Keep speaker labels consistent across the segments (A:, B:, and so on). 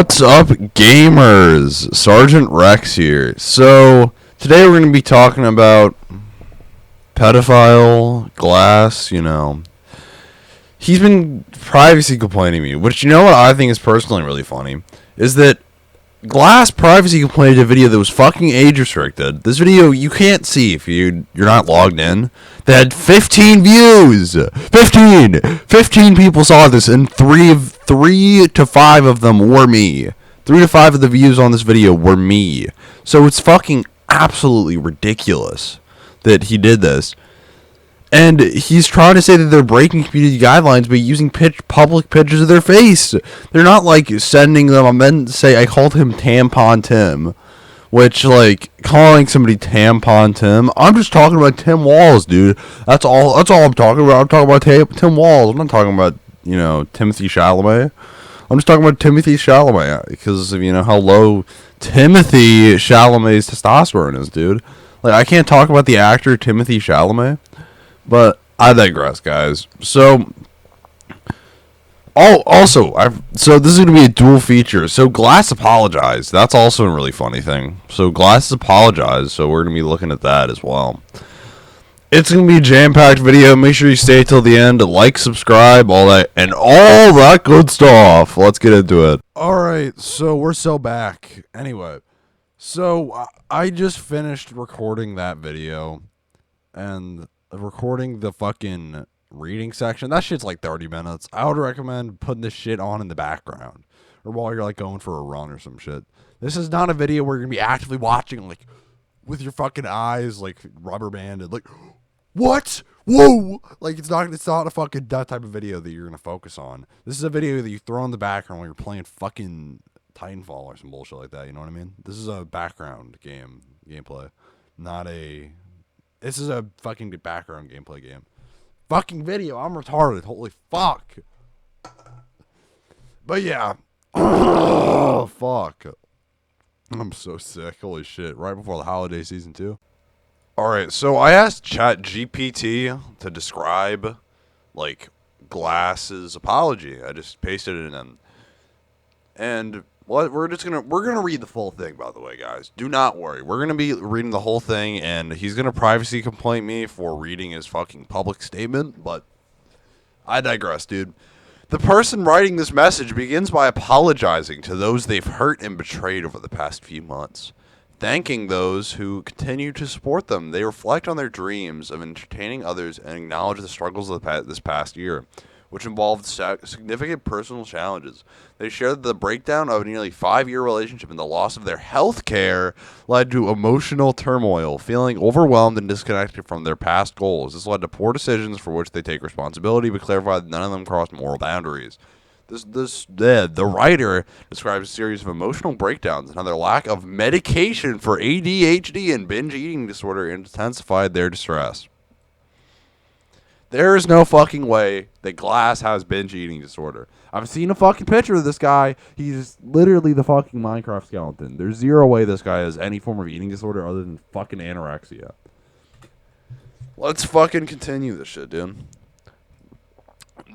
A: What's up, gamers? Sergeant Rex here. So, today we're going to be talking about pedophile Glass, He's been privacy complaining me, which, what I think is personally really funny, is that Glass privacy complained a video that was fucking age restricted. This video you can't see if you're not logged in. That had 15 views. 15 people saw this, and three to five of them were me. 3 to 5 of the views on this video were me. So it's fucking absolutely ridiculous that he did this. And he's trying to say that they're breaking community guidelines by using public pictures of their face. They're not, sending them. I meant to say I called him Tampon Tim. Which, calling somebody Tampon Tim. I'm just talking about Tim Walls, dude. That's all I'm talking about. I'm talking about Tim Walls. I'm not talking about, Timothy Chalamet. I'm just talking about Timothy Chalamet. Because of, how low Timothy Chalamet's testosterone is, dude. I can't talk about the actor Timothy Chalamet. But I digress, guys. So, so this is going to be a dual feature. So Glass apologized. That's also a really funny thing. So Glass has apologized, so we're going to be looking at that as well. It's going to be a jam-packed video. Make sure you stay till the end. Like, subscribe, all that good stuff. Let's get into it. Alright, so we're so back. Anyway, so I just finished recording that video. And recording the fucking reading section. That shit's 30 minutes. I would recommend putting this shit on in the background. Or while you're going for a run or some shit. This is not a video where you're gonna be actively watching with your fucking eyes rubber banded. What? Whoa! It's not a fucking that type of video that you're gonna focus on. This is a video that you throw in the background while you're playing fucking Titanfall or some bullshit like that, you know what I mean? This is a background gameplay. This is a fucking background gameplay game. Fucking video. I'm retarded. Holy fuck. But yeah. Oh, fuck. I'm so sick. Holy shit. Right before the holiday season, too. Alright, so I asked ChatGPT to describe, Glass's apology. I just pasted it in. And we're gonna read the full thing, by the way, guys. Do not worry. We're gonna be reading the whole thing, and he's gonna privacy complain me for reading his fucking public statement, but I digress, dude. The person writing this message begins by apologizing to those they've hurt and betrayed over the past few months, thanking those who continue to support them. They reflect on their dreams of entertaining others and acknowledge the struggles of this past year, which involved significant personal challenges. They shared the breakdown of a nearly 5-year relationship and the loss of their health care led to emotional turmoil, feeling overwhelmed and disconnected from their past goals. This led to poor decisions for which they take responsibility, but clarified that none of them crossed moral boundaries. The writer describes a series of emotional breakdowns and how their lack of medication for ADHD and binge eating disorder intensified their distress. There is no fucking way that Glass has binge eating disorder. I've seen a fucking picture of this guy. He's literally the fucking Minecraft skeleton. There's zero way this guy has any form of eating disorder other than fucking anorexia. Let's fucking continue this shit, dude.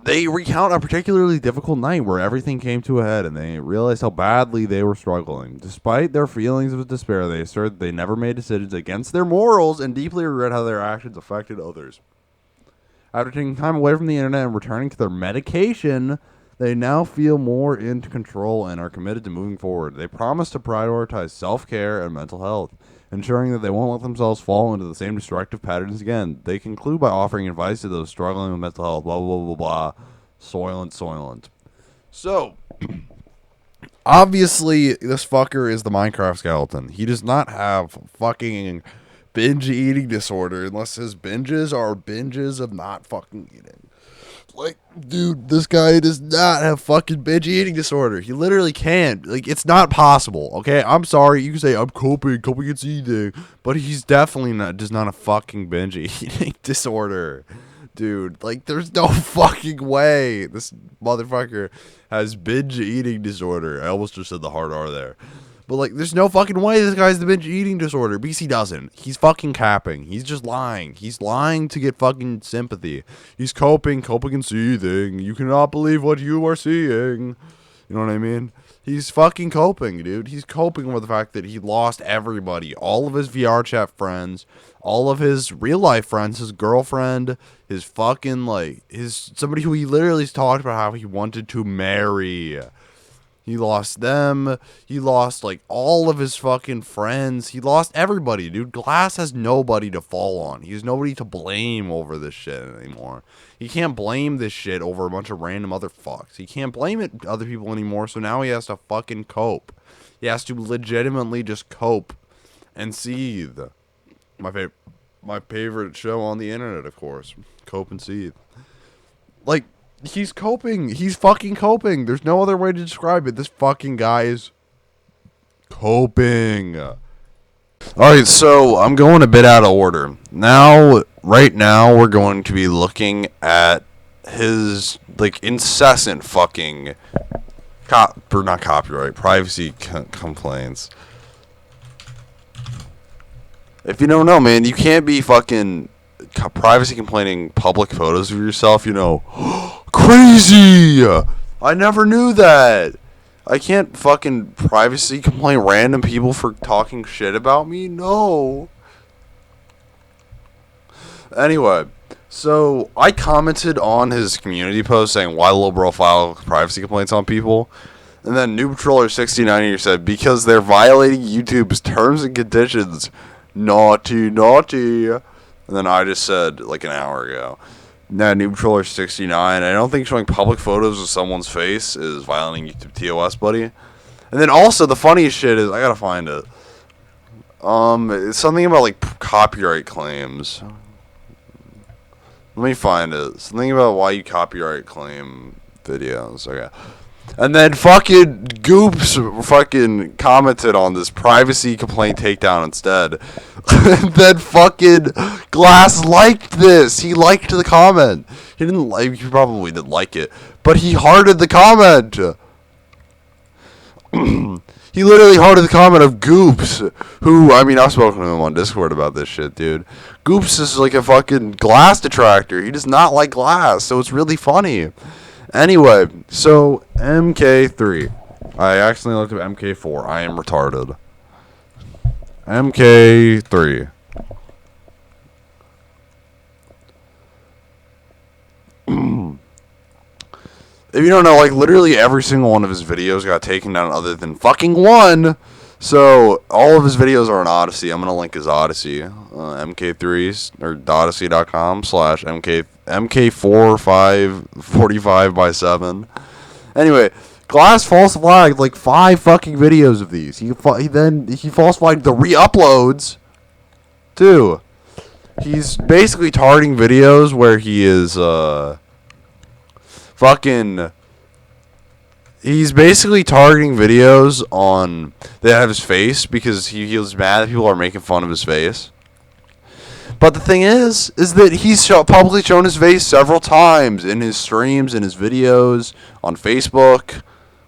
A: They recount a particularly difficult night where everything came to a head and they realized how badly they were struggling. Despite their feelings of despair, they assert they never made decisions against their morals and deeply regret how their actions affected others. After taking time away from the internet and returning to their medication, they now feel more in control and are committed to moving forward. They promise to prioritize self-care and mental health, ensuring that they won't let themselves fall into the same destructive patterns again. They conclude by offering advice to those struggling with mental health, blah, blah, blah, blah, Soylent. So, obviously, this fucker is the Minecraft skeleton. He does not have fucking binge eating disorder unless his binges are binges of not fucking eating. Dude, this guy does not have fucking binge eating disorder. He literally can't. It's not possible, okay? I'm sorry. You can say, I'm coping it's eating. But he's definitely does not have fucking binge eating disorder. Dude, there's no fucking way this motherfucker has binge eating disorder. I almost just said the hard R there. But, there's no fucking way this guy's the binge eating disorder. Because he doesn't. He's fucking capping. He's just lying. He's lying to get fucking sympathy. He's coping and seething. You cannot believe what you are seeing. You know what I mean? He's fucking coping, dude. He's coping with the fact that he lost everybody. All of his VR chat friends, all of his real life friends, his girlfriend, his fucking, like, his somebody who he literally talked about how he wanted to marry. He lost them. He lost, like, all of his fucking friends. He lost everybody, dude. Glass has nobody to fall on. He has nobody to blame over this shit anymore. He can't blame this shit over a bunch of random other fucks. He can't blame it other people anymore, so now he has to fucking cope. He has to legitimately just cope and seethe. My favorite show on the internet, of course. Cope and seethe. Like, he's coping. He's fucking coping. There's no other way to describe it. This fucking guy is coping. Alright, so I'm going a bit out of order. Right now, we're going to be looking at his, like, incessant fucking not copyright, privacy complaints. If you don't know, man, you can't be fucking privacy complaining public photos of yourself, you know. Crazy! I never knew that. I can't fucking privacy complain random people for talking shit about me? No. Anyway, so I commented on his community post saying, why little bro file privacy complaints on people? And then NoobTroller69 here said, because they're violating YouTube's terms and conditions. Naughty, naughty. And then I just said, like an hour ago, nah, NoobTroller69, I don't think showing public photos of someone's face is violating YouTube TOS, buddy. And then also, the funniest shit is, I gotta find it. It's something about, like, copyright claims. Let me find it. Something about why you copyright claim videos. Okay. And then fucking Goops fucking commented on this privacy complaint takedown instead. And then fucking Glass liked this. He liked the comment. He probably didn't like it, but he hearted the comment. He literally hearted the comment of Goops, who, I mean, I've spoken to him on Discord about this shit, dude. Goops is like a fucking Glass detractor. He does not like Glass, so it's really funny. Anyway, so MK3. I accidentally looked up MK4. I am retarded. MK3. If you don't know, like, literally every single one of his videos got taken down other than fucking one. So, all of his videos are on Odyssey. I'm going to link his Odyssey. MK3's, or Odyssey.com/MK4545/7. Anyway, Glass false flagged like 5 fucking videos of these. He false flagged the re-uploads, too. He's basically targeting videos where he is, he's basically targeting videos on that have his face because he was mad that people are making fun of his face. But the thing is that he's publicly shown his face several times in his streams, in his videos, on Facebook.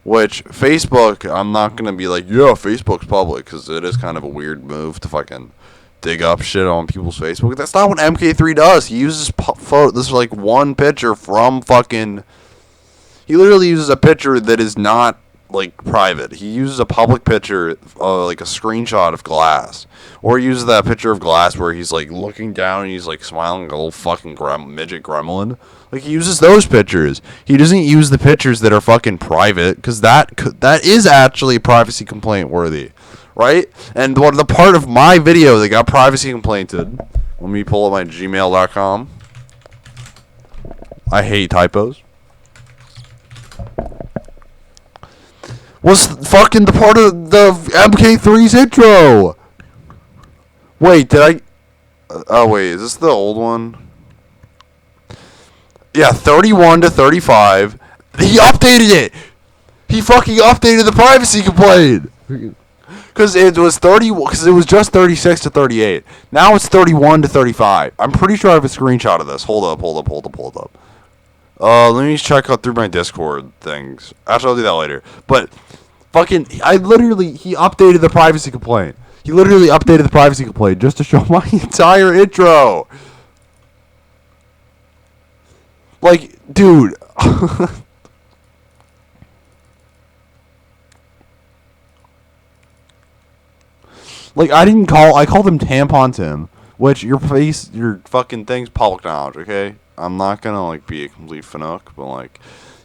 A: Which, Facebook, I'm not going to be like, yeah, Facebook's public, because it is kind of a weird move to fucking dig up shit on people's Facebook. That's not what MK3 does. He uses this is like one picture from fucking... He literally uses a picture that is not, like, private. He uses a public picture, like a screenshot of Glass. Or he uses that picture of Glass where he's, like, looking down and he's, like, smiling like a little fucking midget gremlin. Like, he uses those pictures. He doesn't use the pictures that are fucking private, because that is actually privacy complaint worthy. Right? And the part of my video that got privacy complainted, let me pull up my gmail.com. I hate typos. Was fucking the part of the MK3's intro. Wait, did I... oh, wait, is this the old one? Yeah, 31 to 35. He updated it! He fucking updated the privacy complaint! Because it was just 36 to 38. Now it's 31 to 35. I'm pretty sure I have a screenshot of this. Hold up. Let me check out through my Discord things. Actually, I'll do that later. But, fucking, he updated the privacy complaint. He literally updated the privacy complaint just to show my entire intro. Like, dude. Like, I called him Tampon Tim, which your fucking thing's public knowledge, okay? I'm not gonna, like, be a complete fanook, but, like,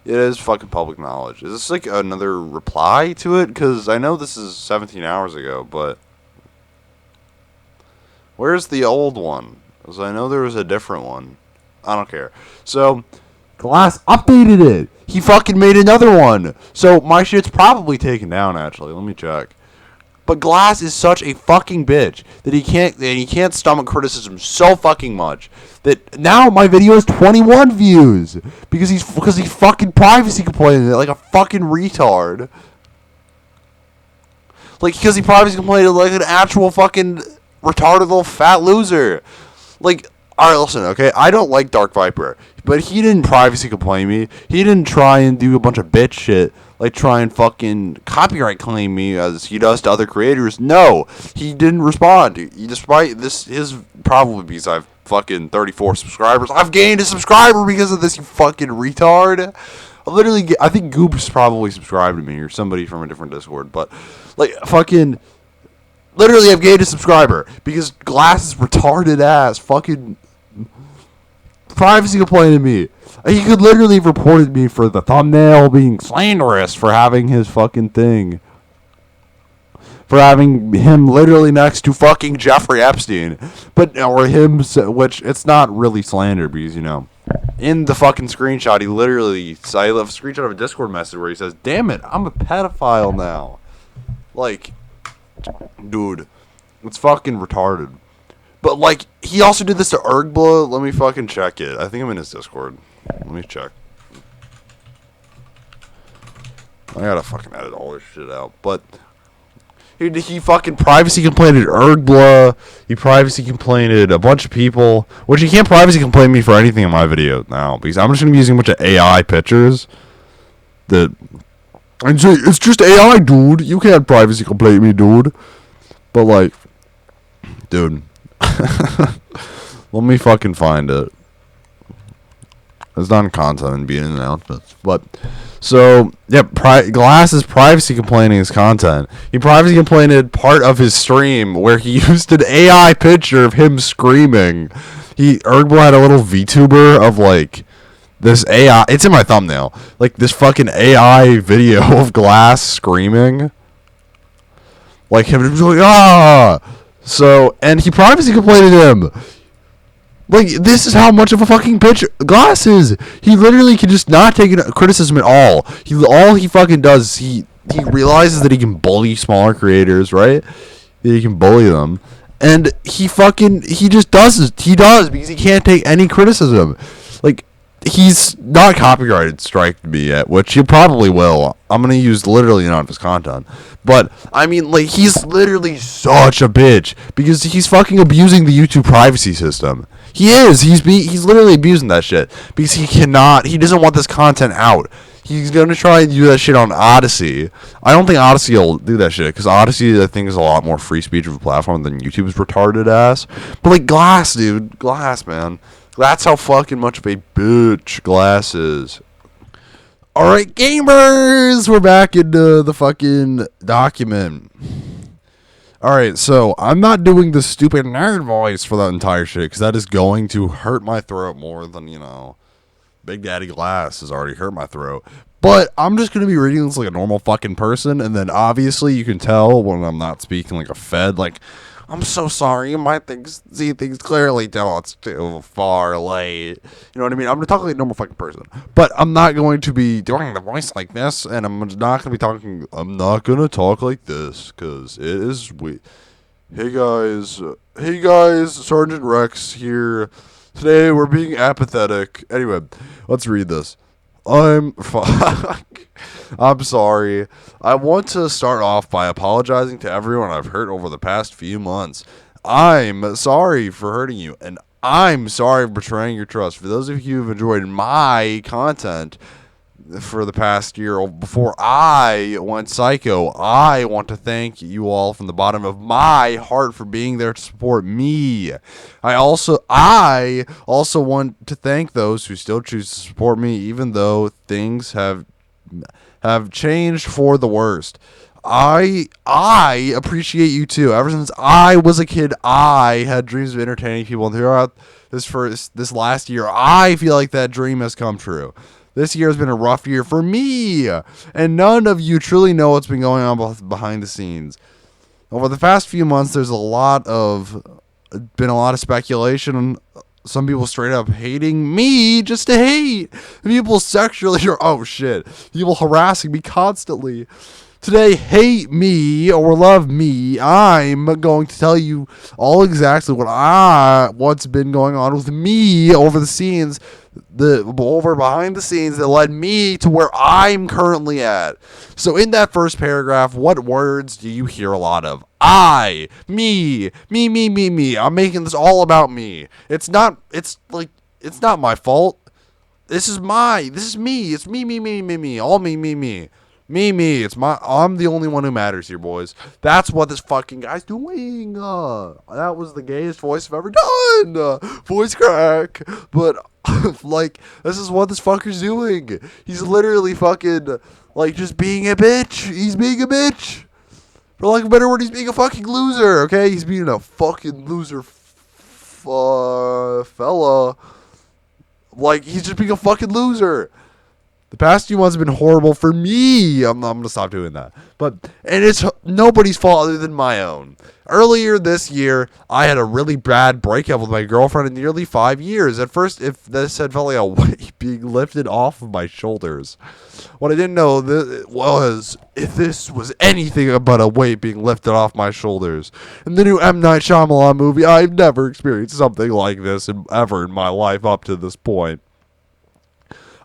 A: it is fucking public knowledge. Is this, like, another reply to it? Because I know this is 17 hours ago, but where's the old one? Because I know there was a different one. I don't care. So, Glass updated it. He fucking made another one. So, my shit's probably taken down, actually. Let me check. But Glass is such a fucking bitch that he can't stomach criticism so fucking much that now my video has 21 views because he's fucking privacy complaining like a fucking retard. Like, because he privacy complained like an actual fucking retarded little fat loser. Like, alright, listen, okay? I don't like Dark Viper, but he didn't privacy complain me. He didn't try and do a bunch of bitch shit, like try and fucking copyright claim me as he does to other creators. No, he didn't respond. Despite this, his probably because I've fucking 34 subscribers. I've gained a subscriber because of this, you fucking retard. I think Goops probably subscribed to me or somebody from a different Discord, but like fucking. Literally, I've gained a subscriber because Glass's retarded ass fucking privacy complained to me. He could literally have reported me for the thumbnail being slanderous for having his fucking thing. For having him literally next to fucking Jeffrey Epstein. Or him, which it's not really slander because, you know, in the fucking screenshot, I left a screenshot of a Discord message where he says, "Damn it, I'm a pedophile now." Like, dude, it's fucking retarded. But, like, he also did this to Ergbla. Let me fucking check it. I think I'm in his Discord. Let me check. I gotta fucking edit all this shit out. But he fucking privacy complained Ergbla. He privacy complained a bunch of people. Which he can't privacy complain me for anything in my video now. Because I'm just gonna be using a bunch of AI pictures. And say, it's just AI, dude. You can't privacy complain me, dude. But, like, dude. Let me fucking find it. It's not in content and being announcements. But, so, yeah, Glass is privacy complaining his content. He privacy complained part of his stream where he used an AI picture of him screaming. Ergbla had a little VTuber of, like, this AI, it's in my thumbnail. Like, this fucking AI video of Glass screaming. Like, him just like, ah! So, and he privacy complained him. Like, this is how much of a fucking bitch Glass is. He literally can just not take criticism at all. All he fucking does is he realizes that he can bully smaller creators, right? That he can bully them. And he just does it. He does because he can't take any criticism. Like, he's not copyrighted striked me yet, which he probably will. I'm going to use literally none of his content. But, I mean, like, he's literally such a bitch because he's fucking abusing the YouTube privacy system. He is. He's literally abusing that shit because he doesn't want this content out. He's going to try and do that shit on Odyssey. I don't think Odyssey will do that shit because Odyssey, I think, is a lot more free speech of a platform than YouTube's retarded ass. But, like, Glass, dude. Glass, man. That's how fucking much of a bitch Glass is. Alright, gamers! We're back into the fucking document. Alright, so I'm not doing the stupid nerd voice for that entire shit, because that is going to hurt my throat more than, you know, Big Daddy Glass has already hurt my throat. But I'm just going to be reading this like a normal fucking person, and then obviously you can tell when I'm not speaking like a fed, like, I'm so sorry, you might see things clearly till it's too far late. You know what I mean? I'm going to talk like a normal fucking person. But I'm not going to be doing the voice like this, and I'm not going to talk like this, because it is weird. Hey guys, Sergeant Rex here. Today we're being apathetic. Anyway, let's read this. I'm sorry. I want to start off by apologizing to everyone I've hurt over the past few months. I'm sorry for hurting you, and I'm sorry for betraying your trust. For those of you who've enjoyed my content for the past year before I went psycho, I want to thank you all from the bottom of my heart for being there to support me. I also want to thank those who still choose to support me even though things have changed for the worst. I appreciate you too. Ever since I was a kid, I had dreams of entertaining people, and throughout this last year, I feel like that dream has come true. This year has been a rough year for me, and none of you truly know what's been going on behind the scenes. Over the past few months, there's been a lot of speculation. Some people straight up hating me just to hate. People sexually, people harassing me constantly. Today, hate me or love me. I'm going to tell you all exactly what's been going on with me over the scenes, behind the scenes that led me to where I'm currently at. So in that first paragraph, what words do you hear a lot of? Me. I'm making this all about me. It's not my fault. This is me. It's me. All me. Me. I'm the only one who matters here, boys. That's what this fucking guy's doing. That was the gayest voice I've ever done. Voice crack. But, this is what this fucker's doing. He's literally fucking, just being a bitch. He's being a bitch. For lack of a better word, he's being a fucking loser, okay? He's being a fucking loser fella. He's just being a fucking loser. The past few months have been horrible for me. I'm going to stop doing that. And it's nobody's fault other than my own. Earlier this year, I had a really bad breakup with my girlfriend in nearly 5 years. At first, if this had felt like a weight being lifted off of my shoulders. What I didn't know was if this was anything but a weight being lifted off my shoulders. In the new M. Night Shyamalan movie, I've never experienced something like this ever in my life up to this point.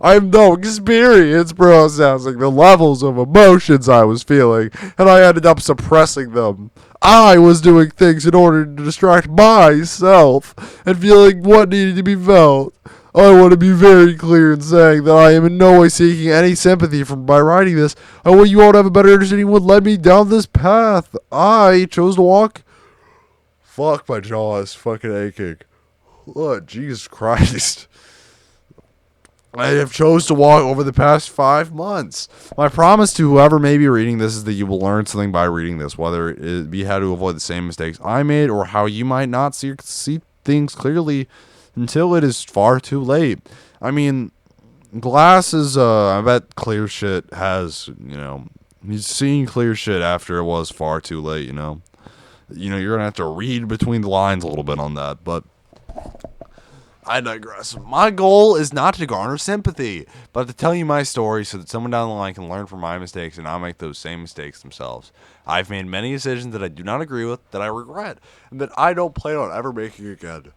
A: I have no experience processing the levels of emotions I was feeling, and I ended up suppressing them. I was doing things in order to distract myself and feeling what needed to be felt. I want to be very clear in saying that I am in no way seeking any sympathy by writing this. I want you all to have a better understanding of what led me down this path. I chose to walk. Fuck, my jaw is fucking aching. Lord, Jesus Christ. I have chose to walk over the past 5 months. My promise to whoever may be reading this is that you will learn something by reading this, whether it be how to avoid the same mistakes I made or how you might not see things clearly until it is far too late. I mean, Glass is, I bet clear shit has, he's seeing clear shit after it was far too late, you're going to have to read between the lines a little bit on that, but I digress. My goal is not to garner sympathy, but to tell you my story so that someone down the line can learn from my mistakes and not make those same mistakes themselves. I've made many decisions that I do not agree with, that I regret, and that I don't plan on ever making again.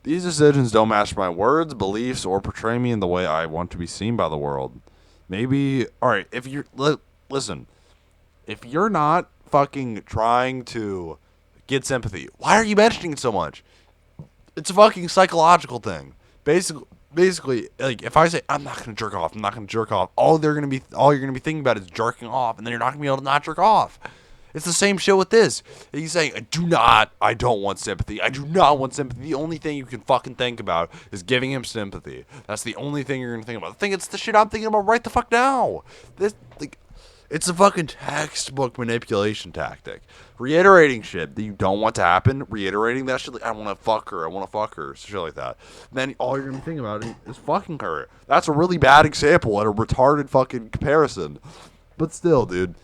A: These decisions don't match my words, beliefs, or portray me in the way I want to be seen by the world. Maybe, alright, listen, if you're not fucking trying to get sympathy, why are you mentioning it so much? It's a fucking psychological thing. Basically, if I say I'm not gonna jerk off, all you're gonna be thinking about is jerking off, and then you're not gonna be able to not jerk off. It's the same shit with this. He's saying, I don't want sympathy. I do not want sympathy. The only thing you can fucking think about is giving him sympathy. That's the only thing you're gonna think about. It's the shit I'm thinking about right the fuck now. It's a fucking textbook manipulation tactic. Reiterating shit that you don't want to happen. Reiterating that shit I want to fuck her. Shit like that. Then all you're going to think about is fucking her. That's a really bad example and a retarded fucking comparison. But still, dude.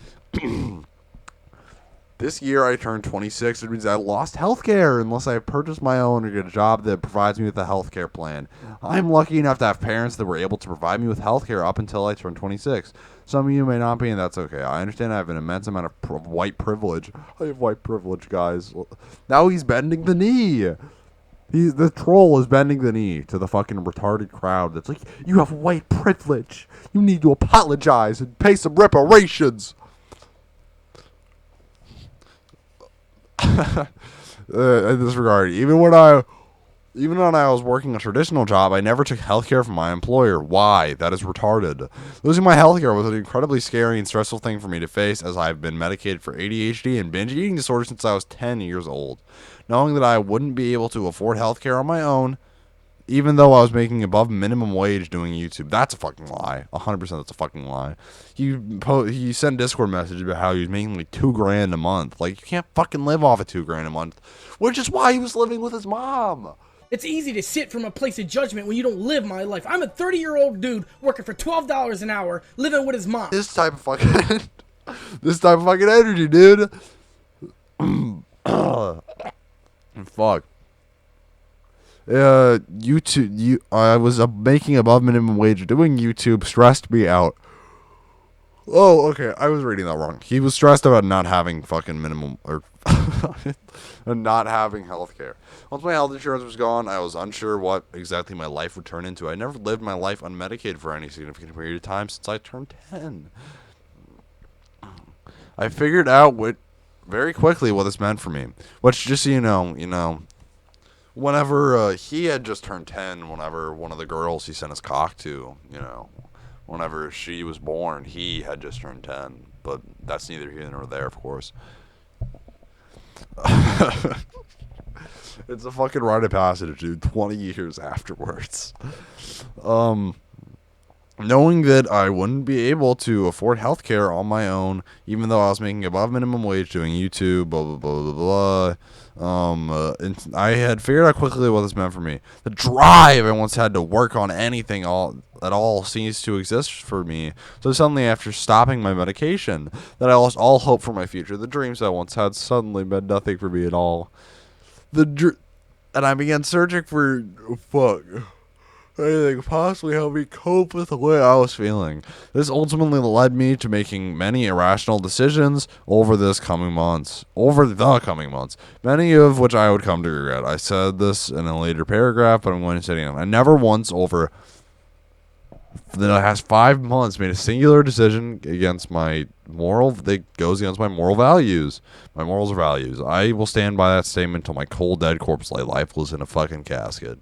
A: This year I turned 26. It means I lost healthcare unless I purchase my own or get a job that provides me with a healthcare plan. I'm lucky enough to have parents that were able to provide me with healthcare up until I turned 26. Some of you may not be, and that's okay. I understand I have an immense amount of white privilege. I have white privilege, guys. Now he's bending the knee. The troll is bending the knee to the fucking retarded crowd that's like, you have white privilege. You need to apologize and pay some reparations. In this regard, even when I was working a traditional job, I never took healthcare from my employer. Why? That is retarded. Losing my healthcare was an incredibly scary and stressful thing for me to face, as I've been medicated for ADHD and binge eating disorder since I was 10 years old. Knowing that I wouldn't be able to afford healthcare on my own even though I was making above minimum wage doing YouTube. That's a fucking lie. 100% that's a fucking lie. He sent Discord message about how he was making like $2,000 a month. Like, you can't fucking live off of $2,000 a month, which is why he was living with his mom.
B: It's easy to sit from a place of judgment when you don't live my life. I'm a 30-year-old dude working for $12 an hour, living with his mom.
A: This type of fucking energy, dude. Fuck. YouTube. I was making above minimum wage doing YouTube. Stressed me out. Oh, okay. I was reading that wrong. He was stressed about not having fucking minimum or not having health care. Once my health insurance was gone, I was unsure what exactly my life would turn into. I never lived my life unmedicated for any significant period of time since I turned 10. I figured out very quickly what this meant for me. Which, just so you know, whenever he had just turned 10, whenever one of the girls he sent his cock to, whenever she was born, he had just turned 10. But that's neither here nor there, of course. It's a fucking rite of passage, dude. 20 years afterwards. Knowing that I wouldn't be able to afford healthcare on my own, even though I was making above minimum wage doing YouTube, blah, blah, blah, blah, blah. I had figured out quickly what this meant for me. The drive I once had to work on anything at all ceased to exist for me. So suddenly, after stopping my medication, that I lost all hope for my future. The dreams I once had suddenly meant nothing for me at all. And I began searching for anything possibly help me cope with the way I was feeling. This ultimately led me to making many irrational decisions over the coming months, many of which I would come to regret. I said this in a later paragraph, but I'm going to say it again. I never once over the last 5 months made a singular decision against my that goes against my moral values. My morals are values. I will stand by that statement until my cold dead corpse lay lifeless in a fucking casket.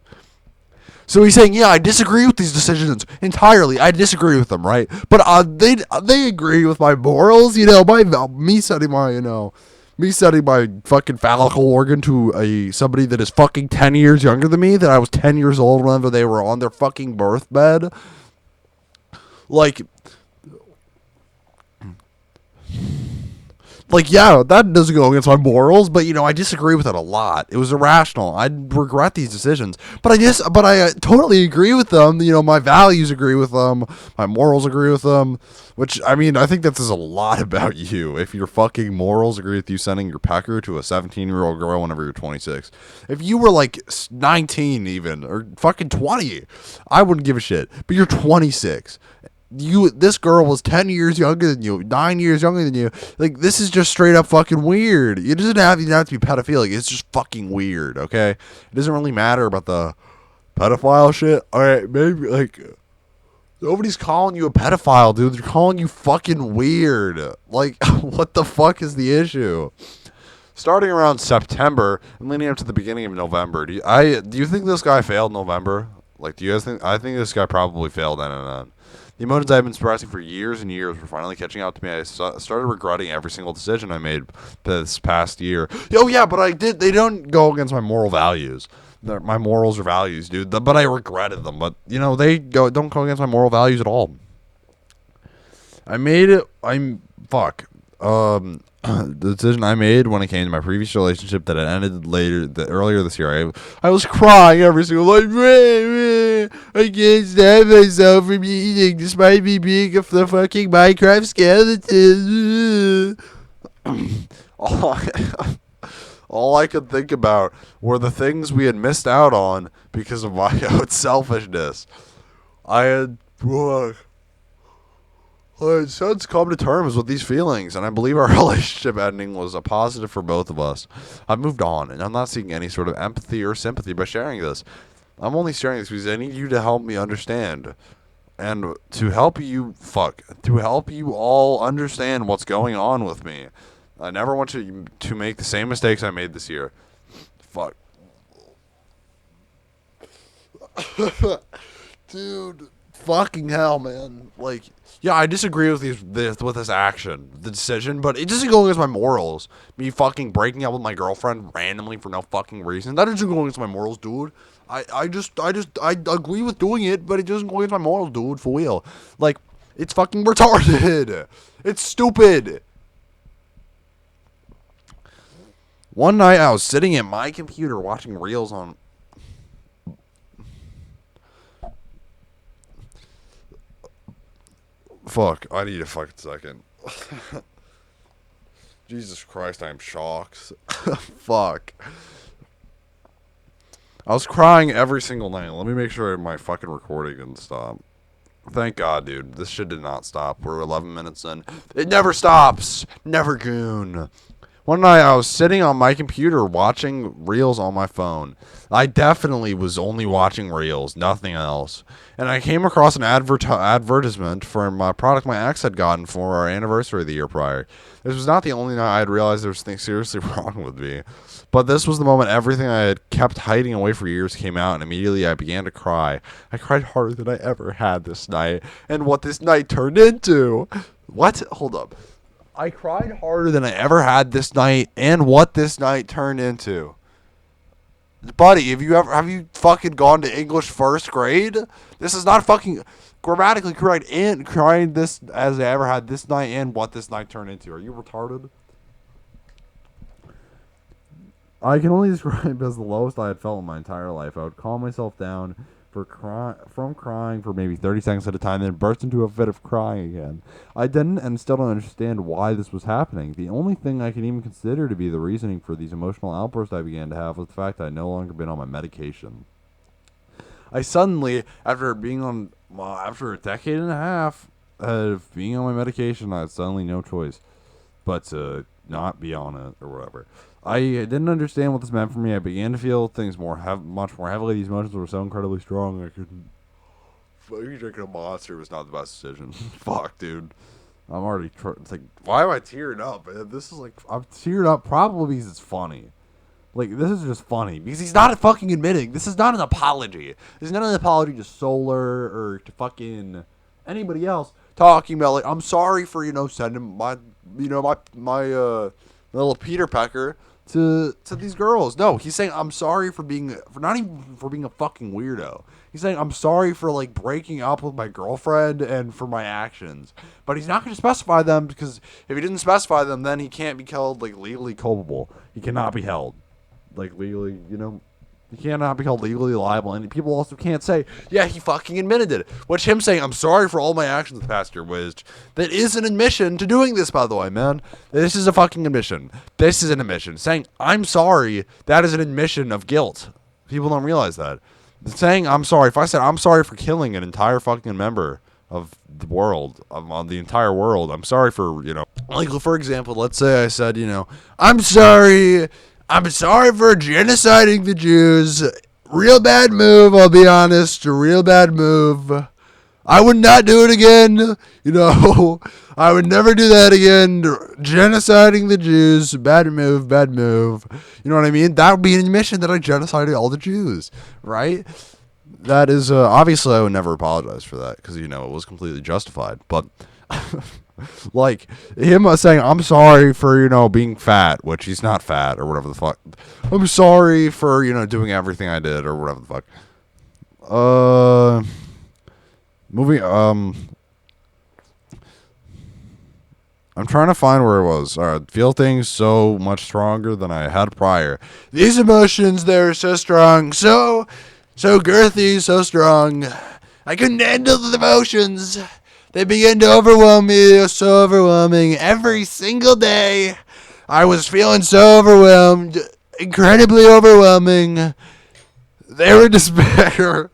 A: So he's saying, yeah, I disagree with these decisions entirely. I disagree with them, right? But they agree with my morals, me setting my fucking phallical organ to somebody that is fucking 10 years younger than me, that I was 10 years old whenever they were on their fucking birth bed. Yeah, that doesn't go against my morals, but I disagree with it a lot. It was irrational. I regret these decisions, but I totally agree with them. My values agree with them. My morals agree with them. Which, I think that says a lot about you. If your fucking morals agree with you sending your pecker to a 17-year-old girl whenever you're 26. If you were 19 even, or fucking 20, I wouldn't give a shit. But you're 26. This girl was 10 years younger than you, 9 years younger than you. This is just straight up fucking weird. You don't have to be pedophilic. It's just fucking weird, okay? It doesn't really matter about the pedophile shit. Alright, maybe, nobody's calling you a pedophile, dude. They're calling you fucking weird. What the fuck is the issue? Starting around September and leading up to the beginning of November, do you think this guy failed November? Do you guys think? I think this guy probably failed then. The emotions I've been expressing for years and years were finally catching up to me. I started regretting every single decision I made this past year. Oh, yeah, but they don't go against my moral values. My morals are values, dude. But I regretted them. But, they don't go against my moral values at all. The decision I made when it came to my previous relationship that had ended earlier this year, I was crying every single I can't stop myself from eating despite me being the fucking Minecraft skeleton. All I could think about were the things we had missed out on because of my own selfishness. I had since come to terms with these feelings, and I believe our relationship ending was a positive for both of us. I've moved on, and I'm not seeking any sort of empathy or sympathy by sharing this. I'm only sharing this because I need you to help me understand, and to help you all understand what's going on with me. I never want you to make the same mistakes I made this year. Fuck. Dude, fucking hell, man. Yeah, I disagree with this action, the decision, but it doesn't go against my morals. Me fucking breaking up with my girlfriend randomly for no fucking reason. That doesn't go against my morals, dude. I agree with doing it, but it doesn't go against my morals, dude, for real. Like, it's fucking retarded. It's stupid. One night I was sitting at my computer watching reels on... Fuck, I need a fucking second. Jesus Christ, I'm shocked. Fuck. I was crying every single night. Let me make sure my fucking recording didn't stop. Thank God, dude. This shit did not stop. We're 11 minutes in. It never stops. Never goon. One night I was sitting on my computer watching reels on my phone. I definitely was only watching reels, nothing else. And I came across an advertisement for my product my ex had gotten for our anniversary the year prior. This was not the only night I had realized there was something seriously wrong with me. But this was the moment everything I had kept hiding away for years came out, and immediately I began to cry. I cried harder than I ever had this night, and what this night turned into. What? Hold up. I cried harder than I ever had this night, and what this night turned into. Buddy, have you fucking gone to English first grade? This is not fucking grammatically correct. And crying this as I ever had this night, and what this night turned into. Are you retarded? I can only describe it as the lowest I had felt in my entire life. I would calm myself down from crying for maybe 30 seconds at a time, then burst into a fit of crying again. I didn't and still don't understand why this was happening. The only thing I can even consider to be the reasoning for these emotional outbursts I began to have was the fact that I no longer been on my medication. I suddenly, after a decade and a half of being on my medication, I had suddenly no choice but to not be on it or whatever. I didn't understand what this meant for me. I began to feel things much more heavily. These emotions were so incredibly strong. I couldn't. Maybe drinking a Monster was not the best decision. Fuck, dude. I'm already. It's like, why am I tearing up? Man? This is like, I'm tearing up probably because it's funny. Like, this is just funny because he's not fucking admitting. This is not an apology. This is not an apology to Solar or to fucking anybody else talking about like, I'm sorry for sending my little Peter Pecker to these girls. No, he's saying I'm sorry for being a fucking weirdo. He's saying I'm sorry for like breaking up with my girlfriend and for my actions. But he's not going to specify them because if he didn't specify them, then he can't be held like legally culpable. He cannot be held like legally, he cannot be held legally liable. And people also can't say, yeah, he fucking admitted it. Which him saying, I'm sorry for all my actions the past year, that is an admission to doing this, by the way, man. This is a fucking admission. This is an admission. Saying, I'm sorry, that is an admission of guilt. People don't realize that. Saying, I'm sorry, if I said, I'm sorry for killing an entire fucking member of the world, on the entire world, I'm sorry for, like, for example, let's say I said, I'm sorry for genociding the Jews. Real bad move, I'll be honest. A real bad move. I would not do it again. I would never do that again. Genociding the Jews. Bad move, bad move. You know what I mean? That would be an admission that I genocided all the Jews, right? That is, obviously I would never apologize for that because, it was completely justified. But... like him saying I'm sorry for being fat, which he's not fat or whatever the fuck. I'm sorry for doing everything I did or whatever the fuck. Moving. I'm trying to find where it was. Alright, feel things so much stronger than I had prior. These emotions, they're so strong, so girthy, so strong. I couldn't handle the emotions. They began to overwhelm me. It was so overwhelming. Every single day, I was feeling so overwhelmed. Incredibly overwhelming. They were despair.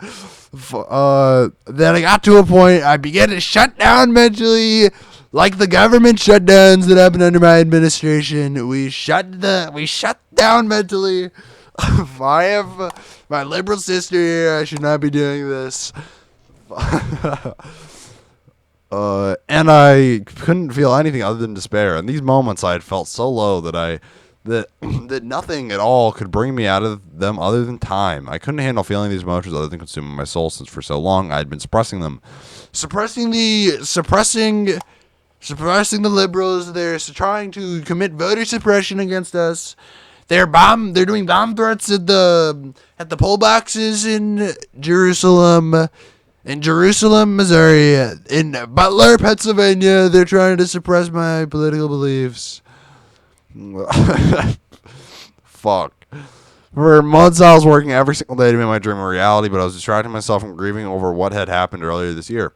A: Then I got to a point, I began to shut down mentally, like the government shutdowns that happened under my administration. We shut down mentally. I have my liberal sister here. I should not be doing this. And I couldn't feel anything other than despair. In these moments, I had felt so low that that nothing at all could bring me out of them other than time. I couldn't handle feeling these emotions other than consuming my soul, since for so long I had been suppressing them, suppressing the liberals. They're trying to commit voter suppression against us. They're doing bomb threats at the poll boxes in Jerusalem. In Jerusalem, Missouri, in Butler, Pennsylvania. They're trying to suppress my political beliefs. Fuck. For months, I was working every single day to make my dream a reality, but I was distracting myself from grieving over what had happened earlier this year.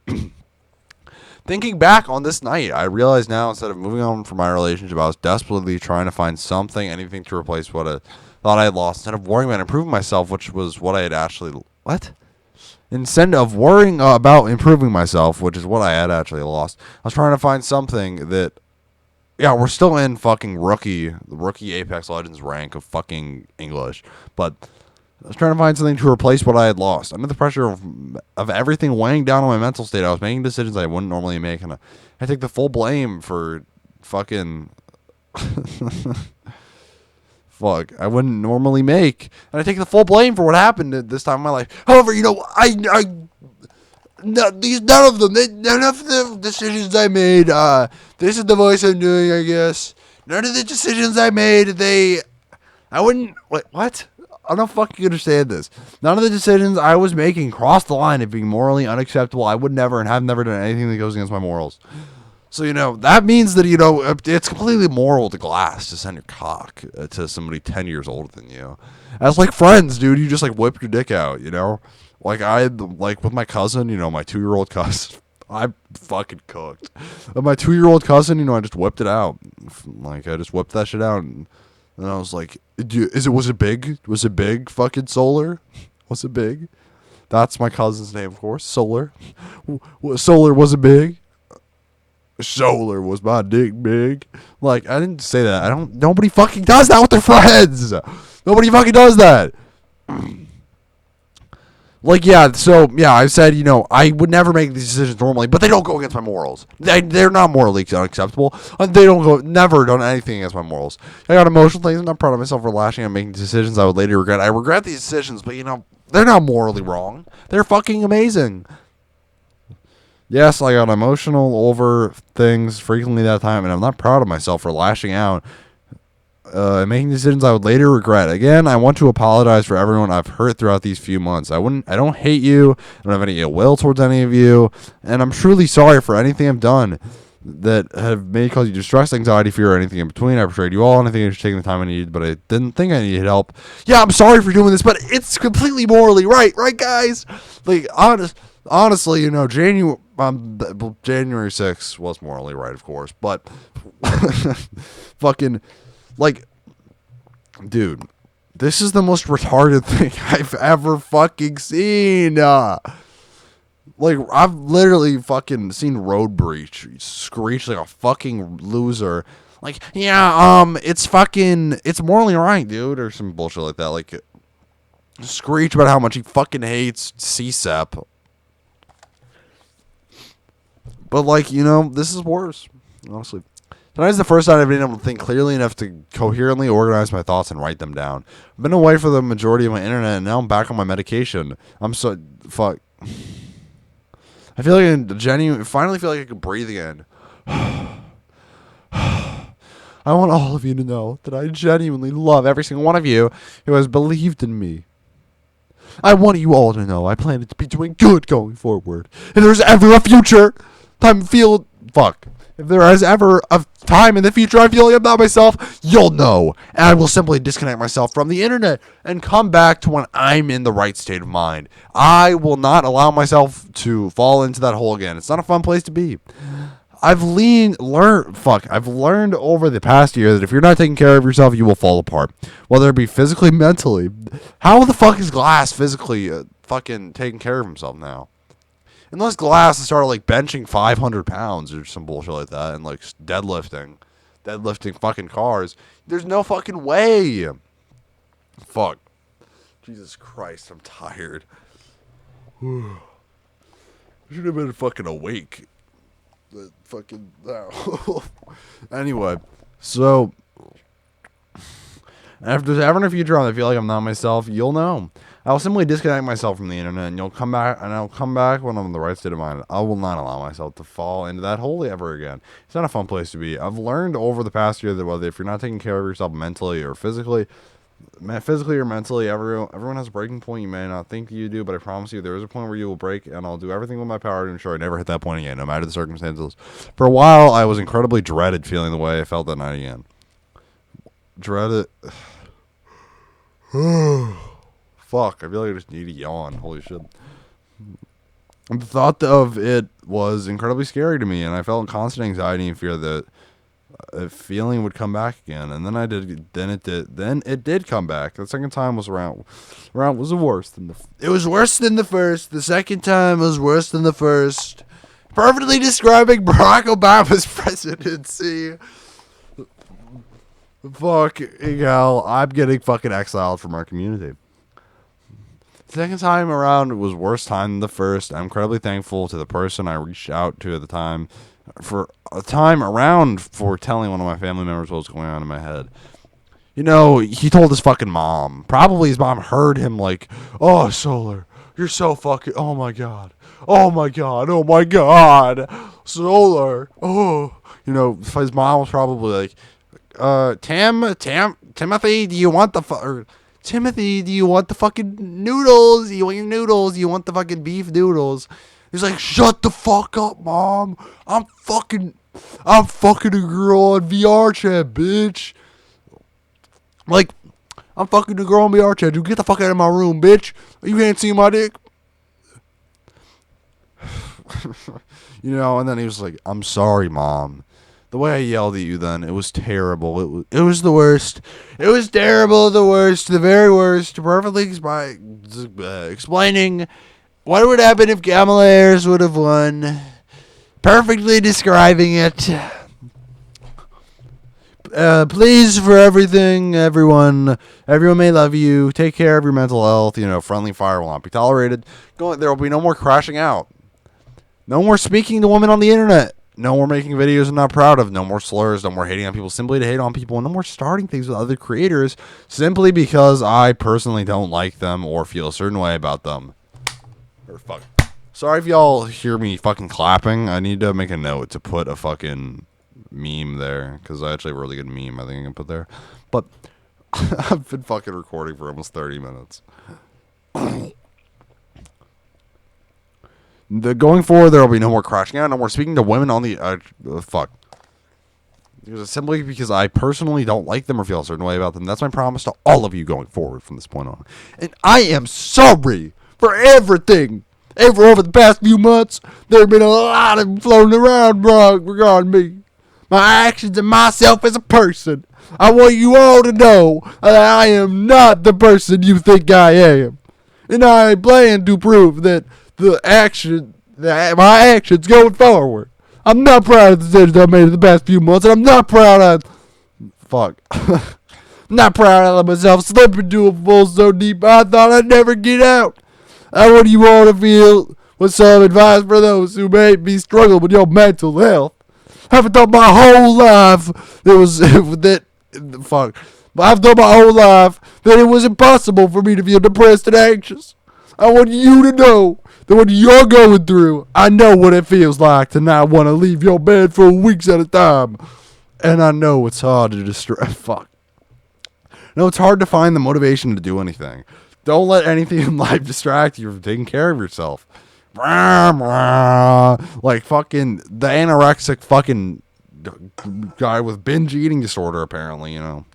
A: Thinking back on this night, I realize now instead of moving on from my relationship, I was desperately trying to find something, anything to replace what I thought I had lost, instead of worrying about improving myself, which was what I had actually... What? Instead of worrying about improving myself, which is what I had actually lost, I was trying to find something that... Yeah, we're still in fucking rookie Apex Legends rank of fucking English, but I was trying to find something to replace what I had lost. Under the pressure of everything weighing down on my mental state, I was making decisions I wouldn't normally make, and I take the full blame for fucking... Fuck, I wouldn't normally make, and I take the full blame for what happened at this time in my life. However, none of the decisions I made, this is the voice I'm doing, I guess. None of the decisions I made, what? I don't fucking understand this. None of the decisions I was making crossed the line of being morally unacceptable. I would never and have never done anything that goes against my morals. So, that means that, it's completely moral to Glass to send your cock to somebody 10 years older than you. As, friends, dude, you just, whip your dick out, with my cousin, my 2-year-old cousin, I fucking cooked. My 2-year-old cousin, I just whipped it out. I just whipped that shit out, and I was like, was it big? Was it big, fucking Solar? Was it big? That's my cousin's name, of course, Solar. Solar, was it big? Solar, was my dick big? I didn't say that. Nobody fucking does that with their friends. Nobody fucking does that. I said, I would never make these decisions normally, but they don't go against my morals. They're not morally unacceptable. They never done anything against my morals. I got emotional things. I'm not proud of myself for lashing and making decisions I would later regret. I regret these decisions, but, they're not morally wrong. They're fucking amazing. Yes, I got emotional over things frequently that time, and I'm not proud of myself for lashing out and making decisions I would later regret. Again, I want to apologize for everyone I've hurt throughout these few months. I don't hate you. I don't have any ill will towards any of you, and I'm truly sorry for anything I've done that have made cause you distress, anxiety, fear, or anything in between. I betrayed you all, and I think I should take the time I needed, but I didn't think I needed help. Yeah, I'm sorry for doing this, but it's completely morally right, guys? Honestly, January 6th was morally right, of course, but fucking, dude, this is the most retarded thing I've ever fucking seen. I've literally fucking seen Road Breach screech like a fucking loser. It's morally right, dude, or some bullshit like that. Screech about how much he fucking hates CSEP. But, this is worse, honestly. Tonight's the first time I've been able to think clearly enough to coherently organize my thoughts and write them down. I've been away for the majority of my internet, and now I'm back on my medication. Fuck. I feel like finally feel like I can breathe again. I want all of you to know that I genuinely love every single one of you who has believed in me. I want you all to know I plan to be doing good going forward. If there's ever a future... If there is ever a time in the future I feel like I'm not myself, you'll know. And I will simply disconnect myself from the internet and come back to when I'm in the right state of mind. I will not allow myself to fall into that hole again. It's not a fun place to be. I've learned over the past year that if you're not taking care of yourself, you will fall apart. Whether it be physically, mentally. How the fuck is Glass physically fucking taking care of himself now? Unless Glass started benching 500 pounds or some bullshit like that and deadlifting fucking cars. There's no fucking way. Fuck. Jesus Christ, I'm tired. I should have been fucking awake. Anyway, so if there's ever in a future I feel like I'm not myself, you'll know. I'll simply disconnect myself from the internet, and I'll come back when I'm in the right state of mind. I will not allow myself to fall into that hole ever again. It's not a fun place to be. I've learned over the past year that whether if you're not taking care of yourself mentally or physically or mentally, everyone has a breaking point. You may not think you do, but I promise you there is a point where you will break, and I'll do everything with my power to ensure I never hit that point again, no matter the circumstances. For a while, I was incredibly dreaded feeling the way I felt that night again. Dreaded. Fuck, I feel like I just need to yawn. Holy shit. The thought of it was incredibly scary to me, and I felt constant anxiety and fear that a feeling would come back again. And then it did come back. The second time was was worse than the first. The second time was worse than the first. Perfectly describing Barack Obama's presidency. Fuck, hell, I'm getting fucking exiled from our community. The second time around was worse time than the first. I'm incredibly thankful to the person I reached out to at the time for telling one of my family members what was going on in my head. You know, he told his fucking mom. Probably his mom heard him like, "Oh, Solar, you're so fucking, oh my god, oh my god, oh my god, Solar, oh." You know, his mom was probably like, Timothy, do you want the Timothy, do you want the fucking noodles? You want your noodles? You want the fucking beef noodles? He's like, "Shut the fuck up, mom. I'm fucking a girl on VR chat, bitch. Like, I'm fucking a girl on VR chat. Dude, get the fuck out of my room, bitch. You can't see my dick." You know, and then he was like, "I'm sorry, mom. The way I yelled at you then, it was terrible. It was the worst. It was terrible, the worst, the very worst. Perfectly explaining what would happen if Kamala Harris would have won. Perfectly describing it. Please, for everything, everyone may love you. Take care of your mental health. You know, friendly fire will not be tolerated. There will be no more crashing out. No more speaking to women on the internet. No more making videos I'm not proud of. No more slurs. No more hating on people simply to hate on people. And no more starting things with other creators simply because I personally don't like them or feel a certain way about them. Or fuck. Sorry if y'all hear me fucking clapping. I need to make a note to put a fucking meme there, because I actually have a really good meme I think I can put there. But I've been fucking recording for almost 30 minutes. Going forward, there will be no more crashing out, no more speaking to women on the fuck. It was simply because I personally don't like them or feel a certain way about them. That's my promise to all of you going forward from this point on. And I am sorry for everything. Over the past few months, there have been a lot of them floating around regarding me, my actions, and myself as a person. I want you all to know that I am not the person you think I am, and I plan to prove that my actions going forward. I'm not proud of the decisions I made in the past few months, and I'm not proud of I'm not proud of myself slipping into a hole so deep I thought I'd never get out. I want you all to feel with some advice for those who may be struggling with your mental health. I haven't thought my whole life I've thought my whole life that it was impossible for me to feel depressed and anxious. I want you to know that what you're going through, I know what it feels like to not want to leave your bed for weeks at a time. And I know it's hard to No, it's hard to find the motivation to do anything. Don't let anything in life distract you from taking care of yourself. Like fucking the anorexic fucking guy with binge eating disorder, apparently, you know.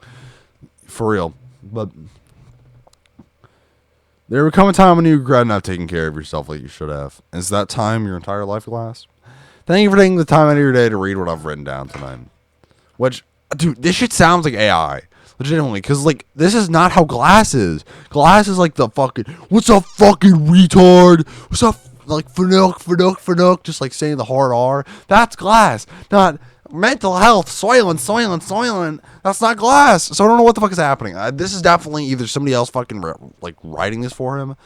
A: For real. But there will come a time when you regret not taking care of yourself like you should have. Is that time your entire life will last? Thank you for taking the time out of your day to read what I've written down tonight. Which, dude, this shit sounds like AI. Legitimately, because, like, this is not how Glass is. Glass is like the fucking, "What's up, fucking retard? What's up," like, Fanuc, just, like, saying the hard R. That's Glass. Not mental health, soiling. That's not Glass. So I don't know what the fuck is happening. This is definitely either somebody else fucking, like, writing this for him.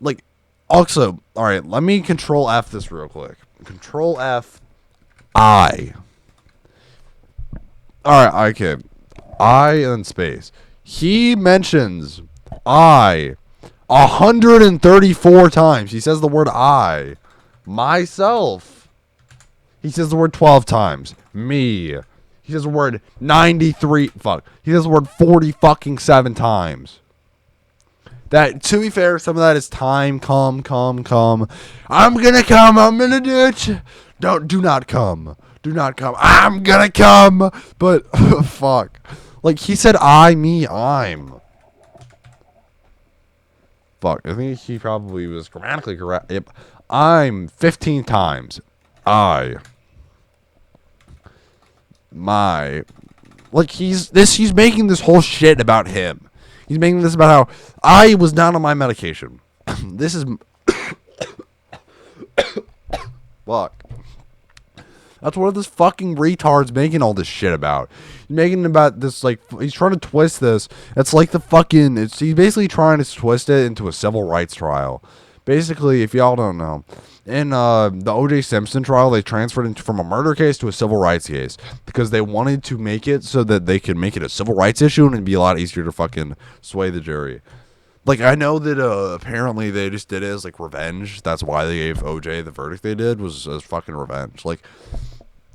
A: Like, also, alright, let me Control F this real quick. Control F, I. Alright, okay. I and space. He mentions I 134 times. He says the word I. Myself. He says the word 12 times. Me. He says the word 93. Fuck. He says the word 40 fucking 7 times. That, to be fair, some of that is time. Come. I'm gonna come. I'm gonna do it. Do not come. Do not come. I'm gonna come. But, fuck. Like, he said I, me, I'm. Fuck. I think he probably was grammatically correct. Yep. I'm 15 times. I. My. Like, he's making this whole shit about him. He's making this about how I was not on my medication. This is... Fuck. That's what this fucking retard's making all this shit about. He's making about this, like, he's trying to twist this. It's like the fucking, he's basically trying to twist it into a civil rights trial. Basically, if y'all don't know, in the O.J. Simpson trial, they transferred it from a murder case to a civil rights case because they wanted to make it so that they could make it a civil rights issue and it'd be a lot easier to fucking sway the jury. Like, I know that apparently they just did it as, like, revenge. That's why they gave O.J. the verdict they did, was as fucking revenge. Like,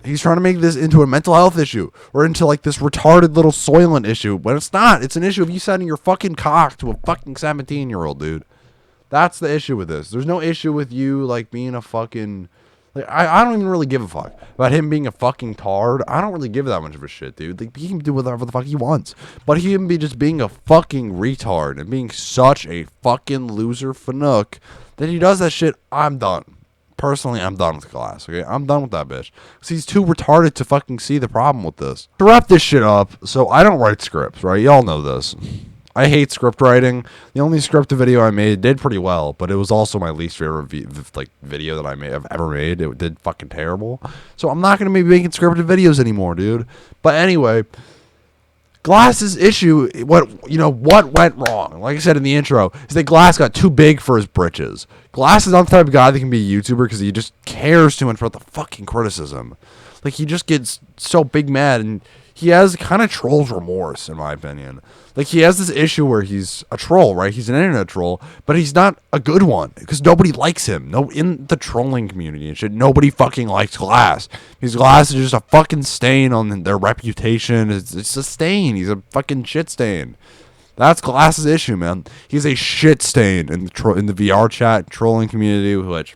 A: he's trying to make this into a mental health issue or into, like, this retarded little Soylent issue. But it's not. It's an issue of you sending your fucking cock to a fucking 17-year-old, dude. That's the issue with this. There's no issue with you, like, being a fucking... Like, I don't even really give a fuck about him being a fucking tard. I don't really give that much of a shit, dude. Like, he can do whatever the fuck he wants. But he can be just being a fucking retard and being such a fucking loser fanook that he does that shit. I'm done. Personally, I'm done with Glass, okay? I'm done with that bitch. Because he's too retarded to fucking see the problem with this. To wrap this shit up, so I don't write scripts, right? Y'all know this. I hate script writing. The only scripted video I made did pretty well, but it was also my least favorite video that I've ever made. It did fucking terrible. So I'm not going to be making scripted videos anymore, dude. But anyway, Glass's issue, what went wrong, like I said in the intro, is that Glass got too big for his britches. Glass is not the type of guy that can be a YouTuber because he just cares too much about the fucking criticism. Like, he just gets so big mad, and he has kind of troll's remorse, in my opinion. Like, he has this issue where he's a troll, right? He's an internet troll, but he's not a good one because nobody likes him. No, in the trolling community and shit, nobody fucking likes Glass. Because Glass is just a fucking stain on their reputation. It's a stain. He's a fucking shit stain. That's Glass's issue, man. He's a shit stain in the VR chat trolling community, which